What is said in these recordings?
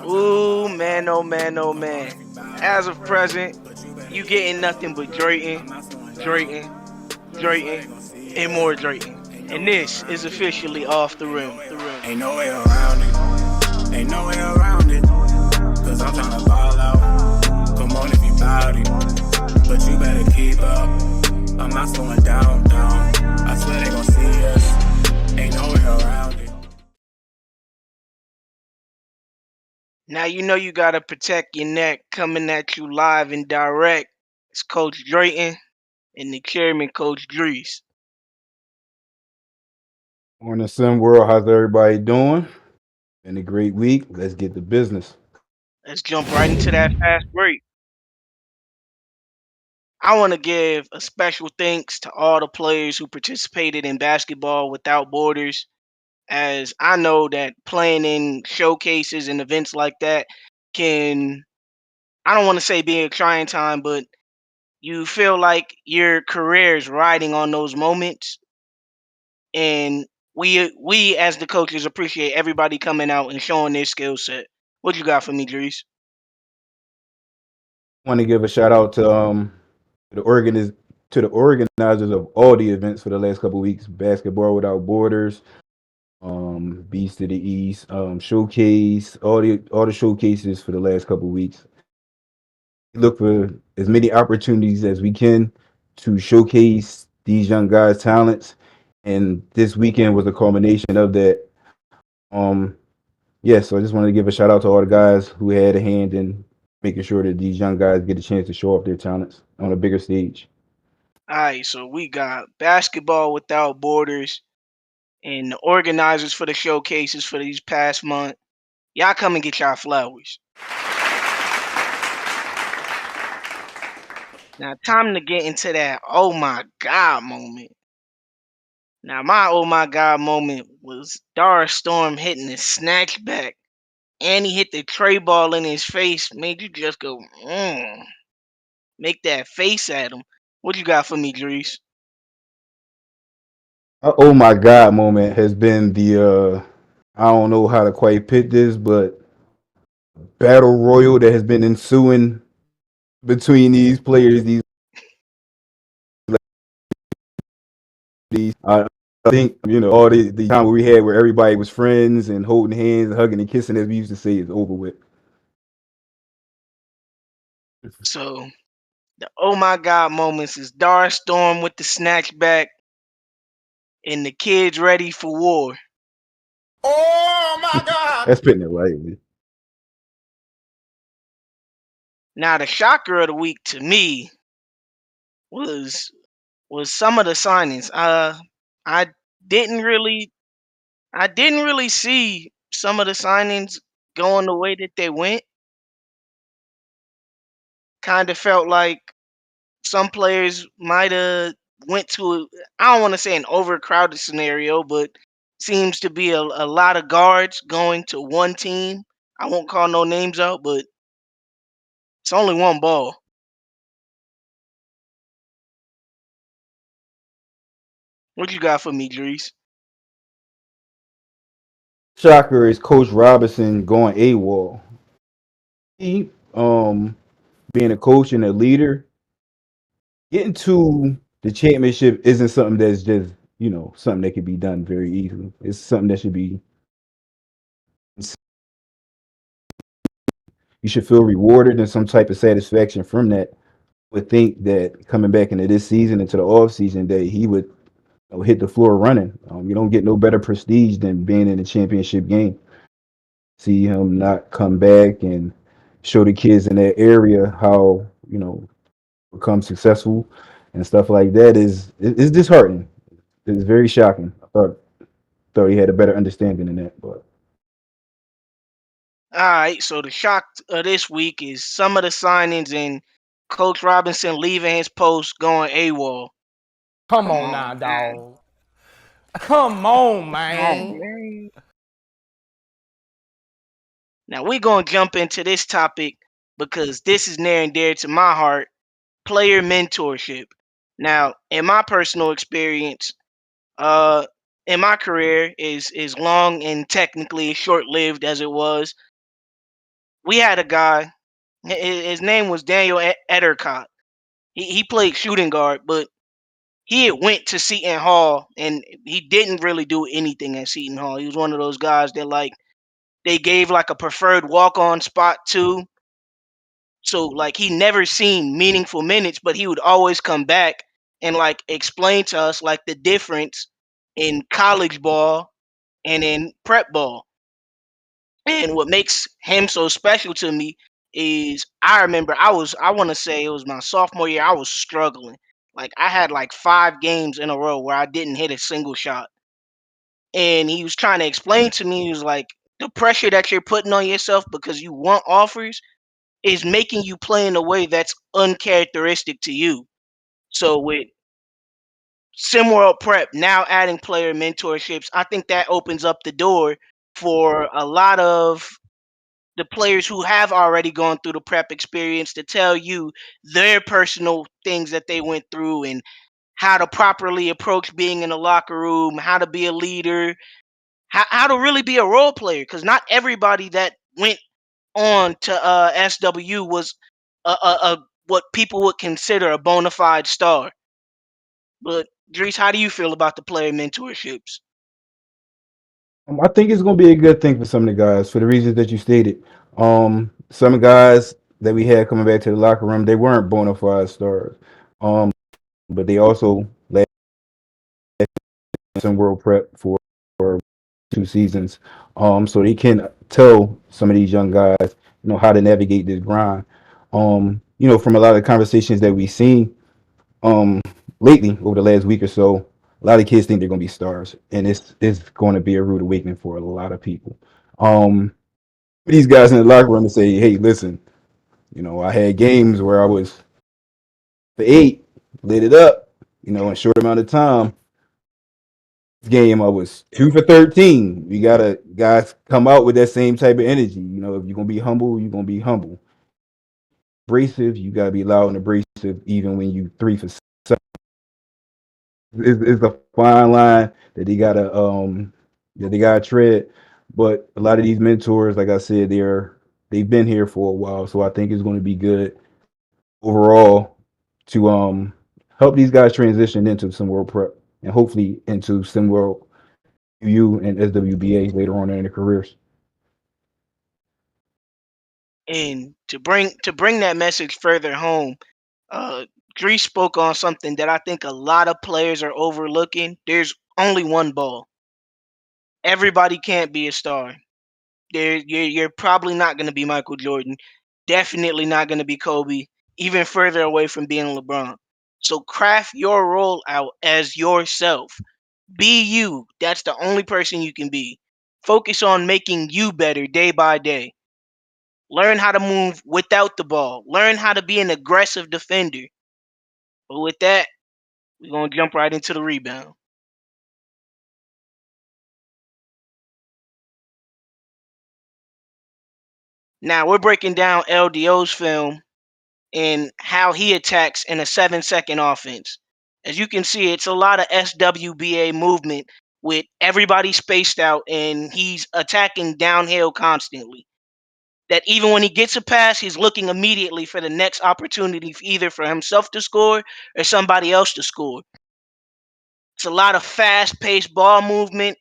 Ooh, man, oh man, oh man. As of present, you getting nothing but Drayton, Drayton, Drayton, and more Drayton. And this is officially off the rim. Ain't no way around it. Ain't no way around it. Cause I'm tryna ball out. Come on if you bout it. But you better keep up. I'm not slowing down. I swear they gon' see us. Ain't no way around it. Now you know you gotta protect your neck. Coming at you live and direct. It's Coach Drayton and the chairman, Coach Drees. Morning, SimWorld. How's everybody doing? Been a great week. Let's get to business. Let's jump right into that fast break. I want to give a special thanks to all the players who participated in Basketball Without Borders, as I know that playing in showcases and events like that can, I don't want to say be a trying time, but you feel like your career is riding on those moments. And we as the coaches appreciate everybody coming out and showing their skill set. What you got for me, Dries? Want to give a shout out to the organizers of all the events for the last couple of weeks. Basketball Without Borders, Beast to the East, Showcase, all the showcases for the last couple of weeks. Look for as many opportunities as we can to showcase these young guys' talents. And this weekend was a culmination of that. Um, yeah, so I just wanted to give a shout out to all the guys who had a hand in making sure that these young guys get a chance to show off their talents on a bigger stage. All right, so we got Basketball Without Borders and the organizers for the showcases for these past month. Y'all come and get y'all flowers. Now, time to get into that oh my god moment. Now, my oh my god moment was Doris Storm hitting the snatch back, and he hit the tray ball in his face, made you just go, make that face at him. What you got for me, Dries? Oh my God moment has been the I don't know how to quite pit this, but battle royal that has been ensuing between these players. I think all the time we had where everybody was friends and holding hands, and hugging and kissing, as we used to say, is over with. So, the oh my god moments is Doris Storm with the snatch back and the kids ready for war. Oh my God! That's putting it lightly. Now, the shocker of the week to me was some of the signings. I didn't really I didn't really see some of the signings going the way that they went. Kind of felt like some players might have went to I don't want to say an overcrowded scenario, but seems to be a lot of guards going to one team. I won't call no names out, but it's only one ball. What you got for me, Dries? Shocker is Coach Robinson going AWOL. He, being a coach and a leader, getting to the championship isn't something that's just something that can be done very easily. It's something that should be you should feel rewarded and some type of satisfaction from that. Would think that coming back into this season, into the off season, that he would hit the floor running. You don't get no better prestige than being in a championship game. See him not come back and show the kids in that area how become successful and stuff like that is disheartening. It's very shocking. I thought he had a better understanding than that, but All right, so the shock of this week is some of the signings and Coach Robinson leaving his post going AWOL. Come Come on on, now, man. dog. Come on, Come on, man. man. Now we're gonna jump into this topic because this is near and dear to my heart. Player mentorship. Now, in my personal experience, uh, in my career is long and technically short lived as it was. We had a guy. His name was Daniel Edercott. He played shooting guard, but he had went to Seton Hall and he didn't really do anything at Seton Hall. He was one of those guys that like they gave like a preferred walk on spot to. So like he never seen meaningful minutes, but he would always come back and like explain to us like the difference in college ball and in prep ball. And what makes him so special to me is I remember I want to say it was my sophomore year, I was struggling. Like I had like 5 games in a row where I didn't hit a single shot. And he was trying to explain to me, he was like, the pressure that you're putting on yourself because you want offers is making you play in a way that's uncharacteristic to you. So with SimWorld Prep now adding player mentorships, I think that opens up the door for a lot of the players who have already gone through the prep experience to tell you their personal things that they went through and how to properly approach being in the locker room, how to be a leader, how to really be a role player. Because not everybody that went on to SW was a what people would consider a bona fide star. But Dries, how do you feel about the player mentorships? I think it's going to be a good thing for some of the guys for the reasons that you stated. Some guys that we had coming back to the locker room, they weren't bona fide stars, but they also led some world prep for 2 seasons. So they can tell some of these young guys, how to navigate this grind. From a lot of conversations that we've seen, um, lately over the last week or so, a lot of kids think they're going to be stars, and it's going to be a rude awakening for a lot of people. Um, these guys in the locker room to say, "Hey, listen, I had games where I was for 8, lit it up, in a short amount of time. This game I was 2 for 13. We gotta guys come out with that same type of energy. If you're gonna be humble, you're gonna be humble. Abrasive, you gotta be loud and abrasive, even when you 3 for 7. It's a fine line that they gotta tread. But a lot of these mentors, like I said, they've been here for a while, so I think it's going to be good overall to help these guys transition into some world prep and hopefully into some world U and SWBA later on in their careers. And to bring that message further home, uh, Dries spoke on something that I think a lot of players are overlooking. There's only one ball. Everybody can't be a star. You're probably not going to be Michael Jordan. Definitely not going to be Kobe. Even further away from being LeBron. So craft your role out as yourself. Be you. That's the only person you can be. Focus on making you better day by day. Learn how to move without the ball. Learn how to be an aggressive defender. But with that, we're going to jump right into the rebound. Now, we're breaking down LDO's film and how he attacks in a 7-second offense. As you can see, it's a lot of SWBA movement with everybody spaced out and he's attacking downhill constantly. That even when he gets a pass, he's looking immediately for the next opportunity, either for himself to score or somebody else to score. It's a lot of fast paced ball movement,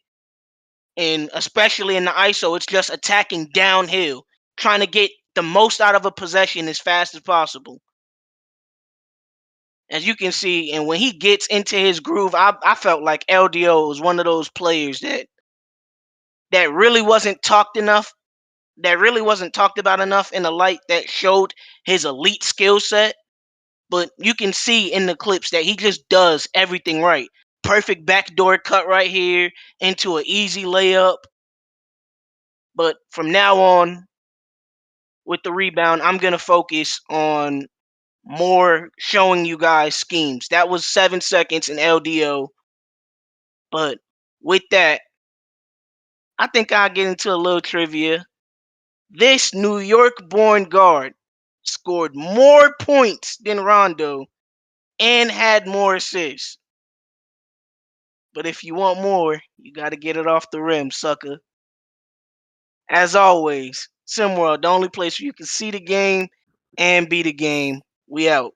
and especially in the ISO, it's just attacking downhill, trying to get the most out of a possession as fast as possible. As you can see, and when he gets into his groove, I felt like LDO was one of those players that really wasn't talked enough, that really wasn't talked about enough in a light that showed his elite skill set. But you can see in the clips that he just does everything right. Perfect backdoor cut right here into an easy layup. But from now on, with the rebound, I'm going to focus on more showing you guys schemes. That was 7 seconds in LDO. But with that, I think I'll get into a little trivia. This New York born guard scored more points than Rondo and had more assists. But if you want more, you got to get it off the rim, sucker. As always, SimWorld, the only place where you can see the game and be the game. We out.